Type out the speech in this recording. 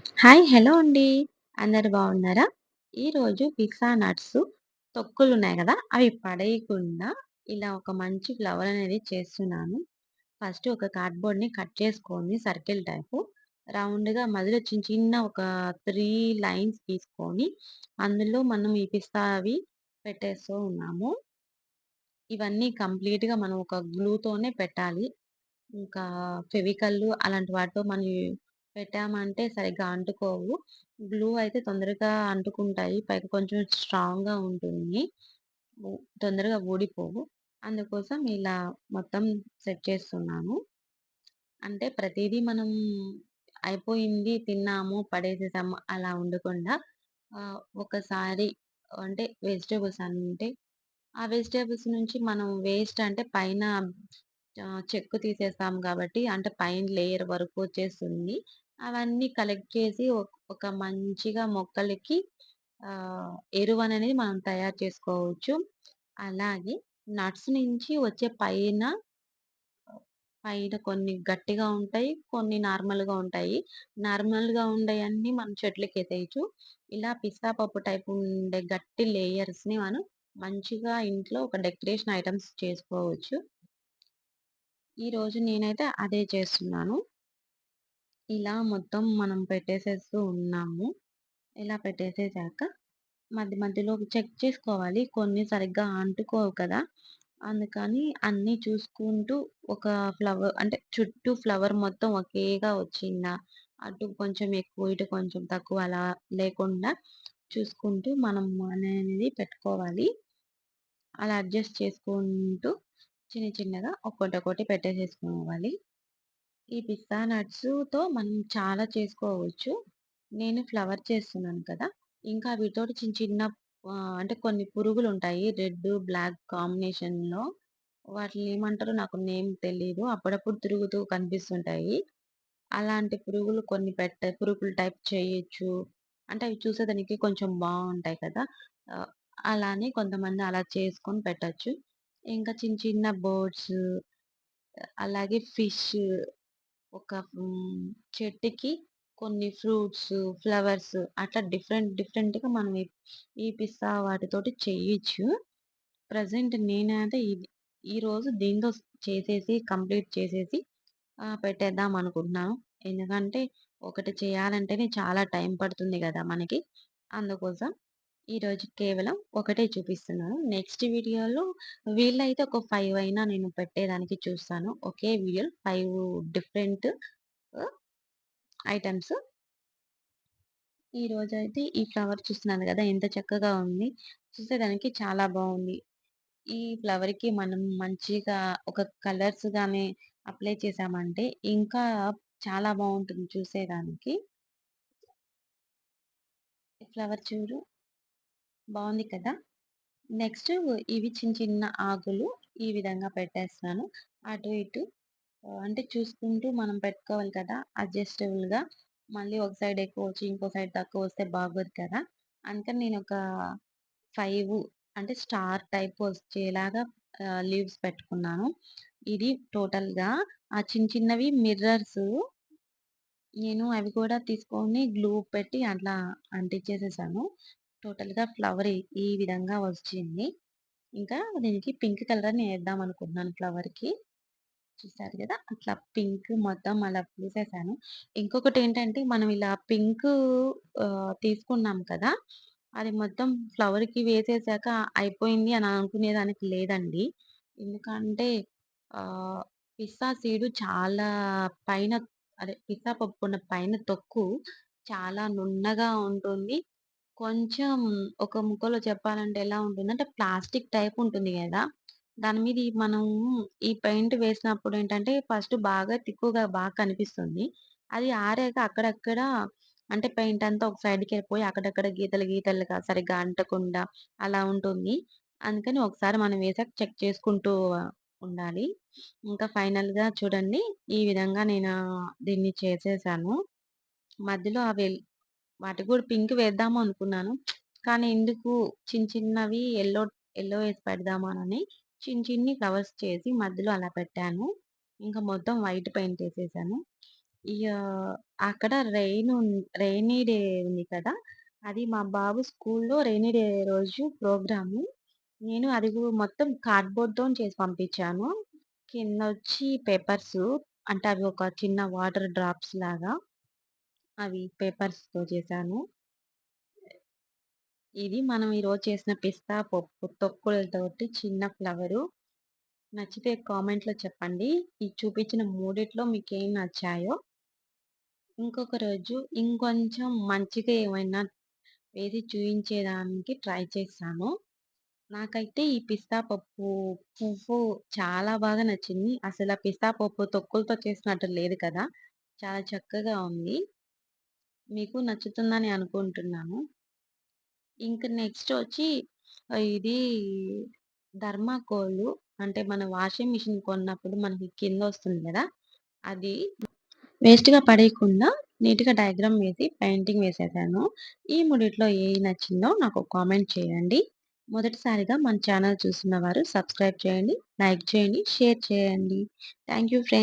Hi! Hello అండి. అందరూ బాగున్నారా? ఈరోజు పిస్తా నట్స్ తొక్కులున్నాయి గదా! అవి పడేయకుండా ఇలా ఒక మంచి ఫ్లవర్ అనేది చేస్తున్నాను. ఫస్ట్ ఒక కార్డ్‌బోర్డ్‌ని కట్ చేసుకొని సర్కిల్ టైపు రౌండ్‌గా మధ్యలో చిన్న చిన్న ఒక 3 లైన్స్ తీసుకొని అందులో మనం ఈ పిస్తా అవి పెట్టేస్తూ ఉన్నాము. ఇవన్నీ కంప్లీట్‌గా మనం ఒక గ్లూతోనే పెట్టాలి. ఇంకా ఫెవికల్లు అలాంటి వాటితో మనం పెట్టామంటే సరిగ్గా అంటుకోవు. గ్లూ అయితే తొందరగా అంటుకుంటాయి. పైగా కొంచెం స్ట్రాంగ్‌గా ఉంటుంది. ఉ తొందరగా ఊడిపోవు. అందుకోసం ఇలా మొత్తం సెట్ చేస్తున్నాను. అంటే ప్రతీదీ మనం అయిపోయింది, తిన్నాము, పడేసేసాము అలా ఉండకుండా ఒకసారి అంటే వెజిటబుల్స్ అంటే ఆ వెజిటబుల్స్ నుంచి మనం వేస్ట్ అంటే పైన చెక్కు తీసేస్తాం గాబట్టి, అంటే పైన లేయర్ వరకు వచ్చేస్తుంది. అవన్నీ కలెక్ట్ చేసి ఒక మంచిగా మొక్కలకి ఎరువనేది మనం తయారు చేసుకోవచ్చు. అలాగే నట్స్ నుంచి వచ్చే పైన కొన్ని గట్టిగా ఉంటాయి. కొన్ని నార్మల్‌గా ఉంటాయి. నార్మల్‌గా ఉండేయన్నీ మనం చెట్లకేసేయొచ్చు. ఇలా పిస్తా పప్పు టైప్ ఉండే గట్టి లేయర్స్‌ని మనం మంచిగా ఇంట్లో ఒక డెకరేషన్ ఐటెమ్స్ చేసుకోవచ్చు. ఈరోజు నేనైతే అదే చేస్తున్నాను. ఇలా మొత్తం మనం పెట్టేసేస్తూ ఉన్నాము. ఇలా పెట్టేసేసాక మధ్య మధ్యలో చెక్ చేసుకోవాలి. కొన్ని సరిగ్గా అంటుకోవు కదా! అందుకని అన్నీ చూసుకుంటూ ఒక అంటే చుట్టూ ఫ్లవర్ మొత్తం ఒకేగా వచ్చిందా? అటు కొంచెం ఎక్కువ, ఇటు కొంచెం తక్కువ అలా లేకుండా చూసుకుంటూ మనం అనేది పెట్టుకోవాలి. అలా అడ్జస్ట్ చేసుకుంటూ చిన్న చిన్నగా ఒక్కోటొక్కోటి పెట్టేసేసుకోవాలి. ఈ పిస్తా నట్స్‌తో మనం చాలా చేసుకోవచ్చు. నేను ఫ్లవర్ చేస్తున్నాను కదా! ఇంకా వీటితోటి చిన్న చిన్న అంటే కొన్ని పురుగులుంటాయి. రెడ్, బ్లాక్ కాంబినేషన్‌లో వాటిని ఏమంటారో నాకు నేమ్ తెలీదు. అప్పుడప్పుడు తిరుగుతూ కనిపిస్తుంటాయి. అలాంటి పురుగులు కొన్ని పురుగులు టైప్ చేయొచ్చు. అంటే అవి చూసేదానికి కొంచెం బావుంటాయి కదా! ఆహ్, అలానే కొంతమంది అలా చేసుకొని పెట్టొచ్చు. ఇంకా చిన్న చిన్న బర్డ్స్ అలాగే ఫిష్ ఒక చెట్టుకి కొన్ని ఫ్రూట్స్, ఫ్లవర్స్ అట్లా డిఫరెంట్ డిఫరెంట్‌గా మనం ఈ పిస్తా వాటితోటి చేయొచ్చు. ప్రెజెంట్ నేనైతే ఈరోజు దీంతో చేసేసి కంప్లీట్ చేసేసి పెట్టేద్దాం అనుకుంటున్నాను. ఎందుకంటే ఒకటి చేయాలంటేనే చాలా టైం పడుతుంది గదా! మనకి. అందుకోసం ఈరోజు కేవలం ఒకటే చూపిస్తున్నాను. నెక్స్ట్ వీడియోలో వీలైతే ఒక 5 అయినా నేను పెట్టేదానికి చూస్తాను. ఒకే వీడియోలో 5 డిఫరెంట్ ఆహ్, ఐటెమ్స్. ఈరోజైతే ఈ ఫ్లవర్ చూస్తున్నాను గదా! ఎంత చక్కగా ఉంది. చూసేదానికి చాలా బావుంది. ఈ ఫ్లవర్‌కి మనం మంచిగా ఒక కలర్స్ గాని అప్లై చేశామంటే ఇంకా చాలా బావుంటుంది చూసేదానికి. ఈ ఫ్లవర్ చూడు బావుంది కదా! నెక్స్ట్ ఇవి చిన్న చిన్న ఆకులు ఈ విధంగా పెట్టేస్తున్నాను. అటు ఇటు అంటే చూసుకుంటూ మనం పెట్టుకోవాలి కదా! అడ్జస్టబుల్‌గా. మళ్ళీ ఒక సైడ్ ఎక్కువొచ్చి, ఇంకో సైడ్ తక్కువొస్తే బాగోదు కదా! అందుకని నేనొక 5 అంటే స్టార్ టైప్ వచ్చేలాగా లీవ్స్ పెట్టుకున్నాను. ఇది టోటల్‌గా ఆ చిన్న చిన్నవి మిర్రర్సు నేను అవి కూడా తీసుకొని గ్లూ పెట్టి అట్లా అంటించేసేసాను. టోటల్‌గా ఫ్లవర్ ఈ విధంగా వచ్చింది. ఇంకా దీనికి పింక్ కలర్‌ని ఏద్దాం అనుకుంటున్నాను ఫ్లవర్‌కి. చూసారు గదా! అట్లా పింక్ మొత్తం అలా పూసేసాను. ఇంకొకటేంటంటే మనం ఇలా పింకు తీసుకున్నాం కదా! అది మొత్తం ఫ్లవర్‌కి వేసేసాక అయిపోయింది అని అనుకునేదానికి లేదండి. ఎందుకంటే ఆహ్, పిస్తా సీడు చాలా పైన అదే పిస్తా పప్పున్న పైన తొక్కు చాలా నున్నగా ఉంటుంది. కొంచెం ఒక ముక్కలో చెప్పాలంటే ఎలా ఉంటుందంటే ప్లాస్టిక్ టైప్ ఉంటుంది గదా! దాని మీద మనం ఈ పెయింట్ వేసినప్పుడేంటంటే ఫస్ట్ బాగా తిక్కుగా బాగా కనిపిస్తుంది. అది ఆరాక అక్కడక్కడ అంటే పెయింట్ అంతా ఒక సైడ్‌కెళ్ళిపోయి అక్కడక్కడ గీతలు గీతలుగా సరిగ్గా అంటకుండా అలా ఉంటుంది. అందుకని ఒకసారి మనం వేసాక చెక్ చేసుకుంటూ ఉండాలి. ఇంకా ఫైనల్‌గా చూడండి ఈ విధంగా నేను దీన్ని చేసేసాను. మధ్యలో వాటికి గూడా పింక్ వేద్దాము అనుకున్నాను. కానీ ఎందుకు చిన్నవి యెల్లో ఏసి పెడదామనని చిన్ని ఫ్లవర్స్ చేసి మధ్యలో అలా పెట్టాను. ఇంకా మొత్తం వైట్ పెయింట్ ఏసేసాను. ఇగ అక్కడ రెయినీ డే ఉంది కదా! అది మా బాబు స్కూల్‌లో రెయినీ డే రోజు ప్రోగ్రాము. నేను అది మొత్తం కార్డ్‌బోర్డ్‌తోని చేసి పంపించాను. కిందొచ్చి పేపర్సు అంటే అవి ఒక చిన్న వాటర్ డ్రాప్స్ లాగా అవి పేపర్స్‌తో చేశాను. ఇది మనం ఈరోజు చేసిన పిస్తా పప్పు తొక్కులతోటి చిన్న ఫ్లవరు. నచ్చితే కామెంట్‌లో చెప్పండి. ఈ చూపించిన మూడిట్లో మీకేం నచ్చాయో. ఇంకొక రోజు ఇంకొంచెం మంచిగా ఏమైనా వేసి చూయించేదానికి ట్రై చేశాను. నాకైతే ఈ పిస్తా పప్పు పువ్వు చాలా బాగా నచ్చింది. అసల పిస్తా పప్పు తొక్కులతో చేసినట్టు లేదు కదా! చాలా చక్కగా ఉంది. మీకు నచ్చుతుందని అనుకుంటున్నాను. ఇంక నెక్స్ట్ ఒచ్చి ఇది థర్మాకోలు అంటే మన వాషింగ్ మిషన్ కొన్నప్పుడు మనకి కిందొస్తుంది గదా! అది వేస్ట్‌గా పడేయకుండా నీట్‌గా డయాగ్రామ్ వేసి పెయింటింగ్ వేసేసాను. ఈ మూడిట్లో ఏది నచ్చిందో నాకు కామెంట్ చేయండి. మొదటిసారిగా మన ఛానల్ చూస్తున్న వారు సబ్స్క్రైబ్ చేయండి, లైక్ చేయండి, షేర్ చేయండి. Thank you friends.